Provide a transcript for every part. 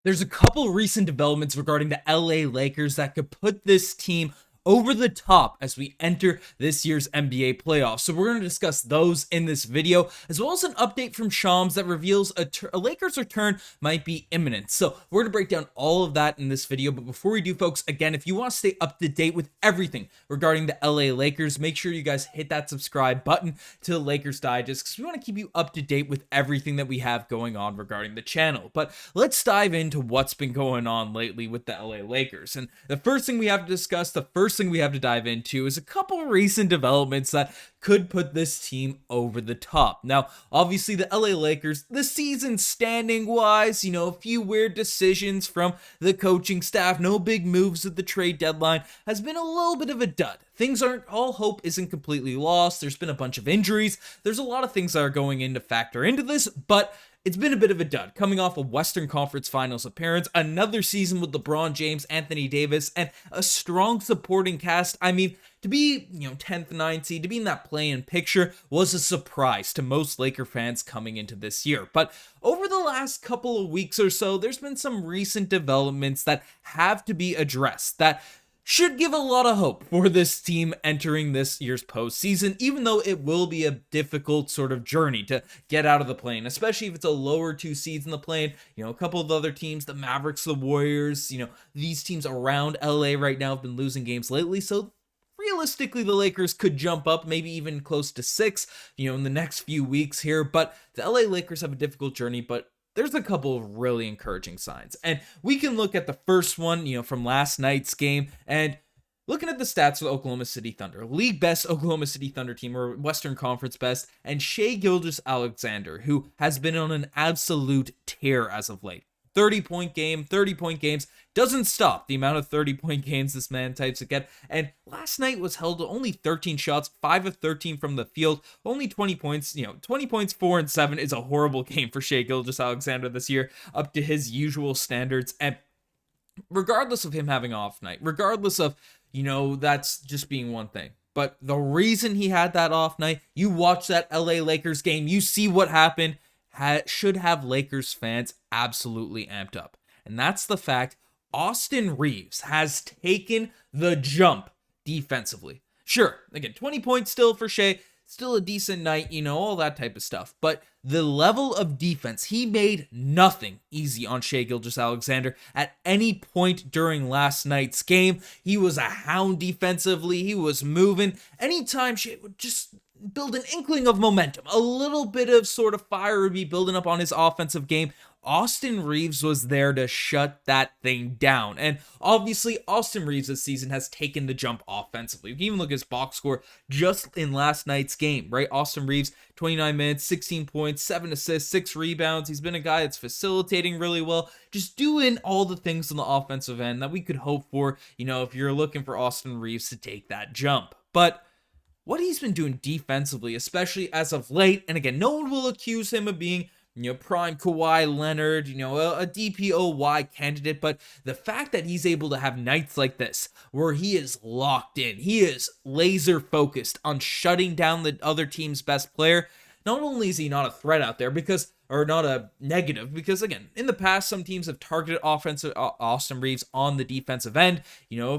There's a couple recent developments regarding the LA Lakers that could put this team over the top as we enter this year's NBA playoffs. So we're going to discuss those in this video, as well as an update from Shams that reveals a Lakers return might be imminent. So we're going to break down all of that in this video. But before we do, folks, again, if you want to stay up to date with everything regarding the LA Lakers, make sure you guys hit that subscribe button to the Lakers Digest, because we want to keep you up to date with everything that we have going on regarding the channel. But let's dive into what's been going on lately with the LA Lakers. And the first thing we have to discuss, the first thing we have to dive into, is a couple recent developments that could put this team over the top. Now, obviously, the LA Lakers, the season standing wise, a few weird decisions from the coaching staff, no big moves at the trade deadline, has been a little bit of a dud. Things aren't, all hope isn't completely lost. There's been a bunch of injuries. There's a lot of things that are going in to factor into this, but it's been a bit of a dud, coming off a Western Conference Finals appearance, another season with LeBron James, Anthony Davis, and a strong supporting cast. I mean, to be, 10th, 9th seed, to be in that play-in picture was a surprise to most Laker fans coming into this year. But over the last couple of weeks or so, there's been some recent developments that have to be addressed that should give a lot of hope for this team entering this year's postseason, even though it will be a difficult sort of journey to get out of the plane, especially if it's a lower two seeds in the plane. A couple of other teams, the Mavericks, the Warriors, these teams around LA right now have been losing games lately, so realistically, the Lakers could jump up, maybe even close to 6, in the next few weeks here, but the LA Lakers have a difficult journey, but there's a couple of really encouraging signs. And we can look at the first one, from last night's game, and looking at the stats for the Oklahoma City Thunder, league best Oklahoma City Thunder team, or Western Conference best, and Shai Gilgeous-Alexander, who has been on an absolute tear as of late. 30-point games, doesn't stop the amount of 30-point games this man types to get. And last night was held to only 13 shots, 5 of 13 from the field, only 20 points. 20 points, 4 and 7 is a horrible game for Shai Gilgeous-Alexander this year, up to his usual standards. And regardless of him having an off night, regardless of, that's just being one thing. But the reason he had that off night, you watch that LA Lakers game, you see what happened, should have Lakers fans absolutely amped up. And that's the fact Austin Reaves has taken the jump defensively. Sure, again, 20 points still for Shai, still a decent night, all that type of stuff. But the level of defense, he made nothing easy on Shai Gilgeous-Alexander at any point during last night's game. He was a hound defensively, he was moving. Anytime Shai would just build an inkling of momentum, a little bit of sort of fire would be building up on his offensive game, Austin Reaves was there to shut that thing down. And obviously, Austin Reaves this season has taken the jump offensively. You can even look at his box score just in last night's game, right? Austin Reaves, 29 minutes, 16 points, 7 assists, 6 rebounds. He's been a guy that's facilitating really well, just doing all the things on the offensive end that we could hope for, if you're looking for Austin Reaves to take that jump. But what he's been doing defensively, especially as of late, and again, no one will accuse him of being, prime Kawhi Leonard, a DPOY candidate, but the fact that he's able to have nights like this, where he is locked in, he is laser focused on shutting down the other team's best player. Not only is he not a threat out there, or not a negative, because again, in the past, some teams have targeted offensive Austin Reaves on the defensive end,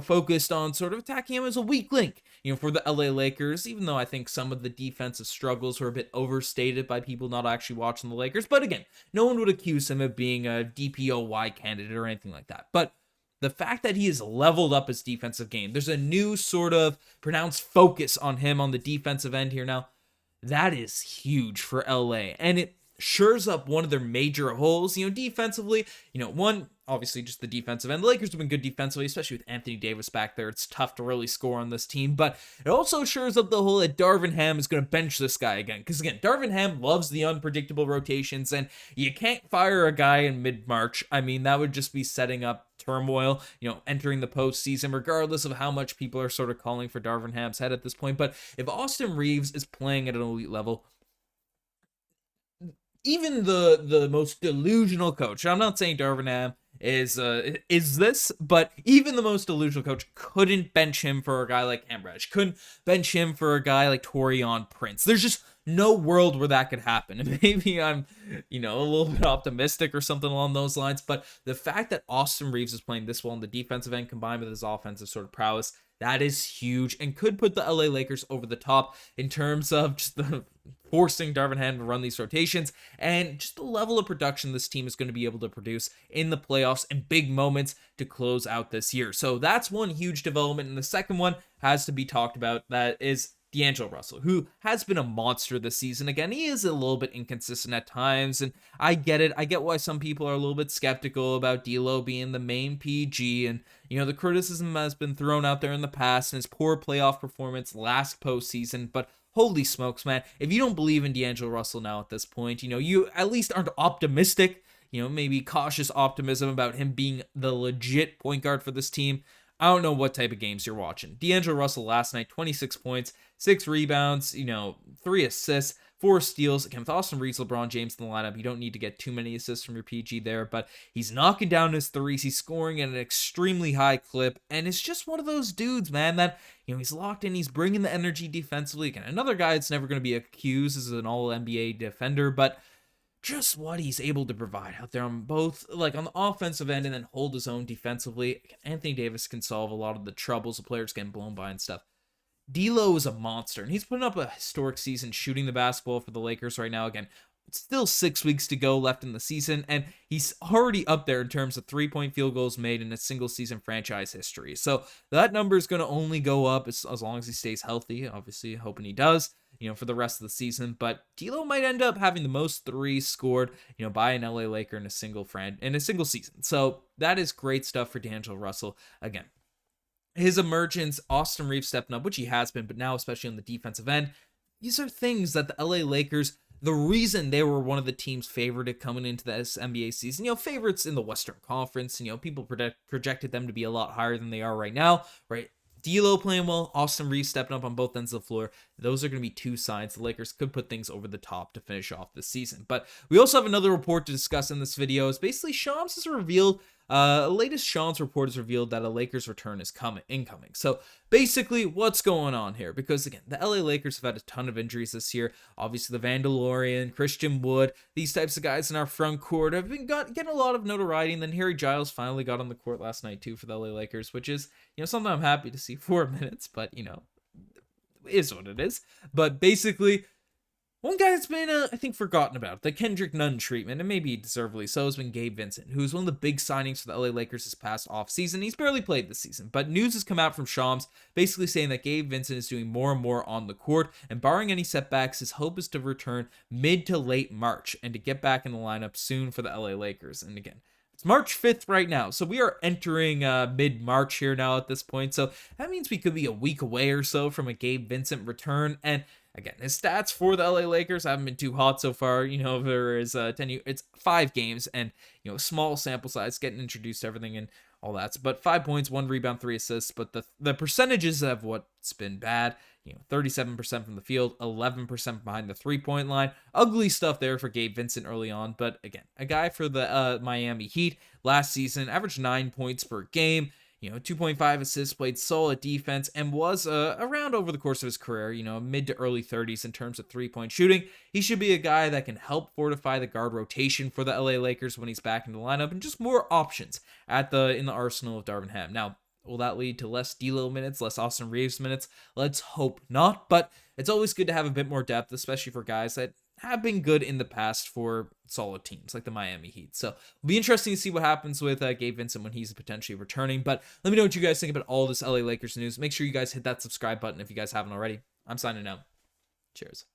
focused on sort of attacking him as a weak link, for the LA Lakers, even though I think some of the defensive struggles were a bit overstated by people not actually watching the Lakers. But again, no one would accuse him of being a DPOY candidate or anything like that. But the fact that he has leveled up his defensive game, there's a new sort of pronounced focus on him on the defensive end here now. That is huge for LA, and it shores up one of their major holes, defensively. One, obviously just the defensive end. The Lakers have been good defensively, especially with Anthony Davis back there. It's tough to really score on this team, but it also shores up the hole that Darvin Ham is going to bench this guy again. Because again, Darvin Ham loves the unpredictable rotations, and you can't fire a guy in mid-March. I mean, that would just be setting up turmoil, entering the postseason, regardless of how much people are sort of calling for Darvin Ham's head at this point. But if Austin Reaves is playing at an elite level, even the most delusional coach, I'm not saying Darvin Ham is this, but even the most delusional coach couldn't bench him for a guy like Cam Reddish, couldn't bench him for a guy like Taurean Prince. There's just no world where that could happen. And maybe I'm, a little bit optimistic or something along those lines, but the fact that Austin Reaves is playing this well on the defensive end combined with his offensive sort of prowess, that is huge and could put the LA Lakers over the top in terms of just the forcing Darvin Ham to run these rotations and just the level of production this team is going to be able to produce in the playoffs and big moments to close out this year. So that's one huge development. And the second one has to be talked about. That is D'Angelo Russell, who has been a monster this season. Again, he is a little bit inconsistent at times, and I get it. I get why some people are a little bit skeptical about D'Lo being the main PG, and, the criticism has been thrown out there in the past and his poor playoff performance last postseason, but holy smokes, man, if you don't believe in D'Angelo Russell now at this point, you at least aren't optimistic, maybe cautious optimism about him being the legit point guard for this team, I don't know what type of games you're watching. D'Angelo Russell last night, 26 points, 6 rebounds, 3 assists, 4 steals. Again, with Austin Reaves, LeBron James in the lineup, you don't need to get too many assists from your PG there, but he's knocking down his threes. He's scoring at an extremely high clip, and it's just one of those dudes, man, that, he's locked in. He's bringing the energy defensively. Again, another guy that's never going to be accused as an all-NBA defender, but just what he's able to provide out there on both, like on the offensive end and then hold his own defensively. Anthony Davis can solve a lot of the troubles of players getting blown by and stuff. D'Lo is a monster, and he's putting up a historic season shooting the basketball for the Lakers right now. Again, it's still 6 weeks to go left in the season, and he's already up there in terms of 3-point field goals made in a single season franchise history. So that number is going to only go up as long as he stays healthy. Obviously, hoping he does, for the rest of the season. But D'Lo might end up having the most threes scored, by an LA Laker in a single season. So that is great stuff for D'Angelo Russell. Again, his emergence, Austin Reaves stepping up, which he has been, but now especially on the defensive end, these are things that the LA Lakers, the reason they were one of the teams favored coming into this NBA season, favorites in the Western Conference, people projected them to be a lot higher than they are right now, right? D'Lo playing well, Austin Reaves stepping up on both ends of the floor. Those are going to be 2 signs the Lakers could put things over the top to finish off this season. But we also have another report to discuss in this video. It's basically Shams has revealed, latest Shams report has revealed that a Lakers return is incoming. So basically, what's going on here? Because again, the LA Lakers have had a ton of injuries this year. Obviously, the Vandalorian, Christian Wood, these types of guys in our front court have been getting a lot of notoriety. And then Harry Giles finally got on the court last night too for the LA Lakers, which is, something I'm happy to see for minutes, but it is what it is. But basically, one guy that's been, I think, forgotten about, the Kendrick Nunn treatment, and maybe deservedly so, has been Gabe Vincent, who's one of the big signings for the LA Lakers this past offseason. He's barely played this season, but news has come out from Shams basically saying that Gabe Vincent is doing more and more on the court, and barring any setbacks, his hope is to return mid to late March and to get back in the lineup soon for the LA Lakers. And again, it's March 5th right now, so we are entering mid-March here now at this point, so that means we could be a week away or so from a Gabe Vincent return. And again, his stats for the LA Lakers haven't been too hot so far. There is it's 5 games and, small sample size, getting introduced to everything and all that. But 5 points, 1 rebound, 3 assists. But the percentages of what's been bad, 37% from the field, 11% behind the 3-point line. Ugly stuff there for Gabe Vincent early on. But again, a guy for the Miami Heat last season, averaged 9 points per game. 2.5 assists, played solid defense, and was around over the course of his career, mid to early 30s in terms of 3-point shooting. He should be a guy that can help fortify the guard rotation for the LA Lakers when he's back in the lineup, and just more options in the arsenal of Darvin Ham. Now, will that lead to less D'Lo minutes, less Austin Reaves minutes? Let's hope not, but it's always good to have a bit more depth, especially for guys that have been good in the past for solid teams like the Miami Heat. So it'll be interesting to see what happens with Gabe Vincent when he's potentially returning. But let me know what you guys think about all this LA Lakers news. Make sure you guys hit that subscribe button if you guys haven't already. I'm signing out. Cheers.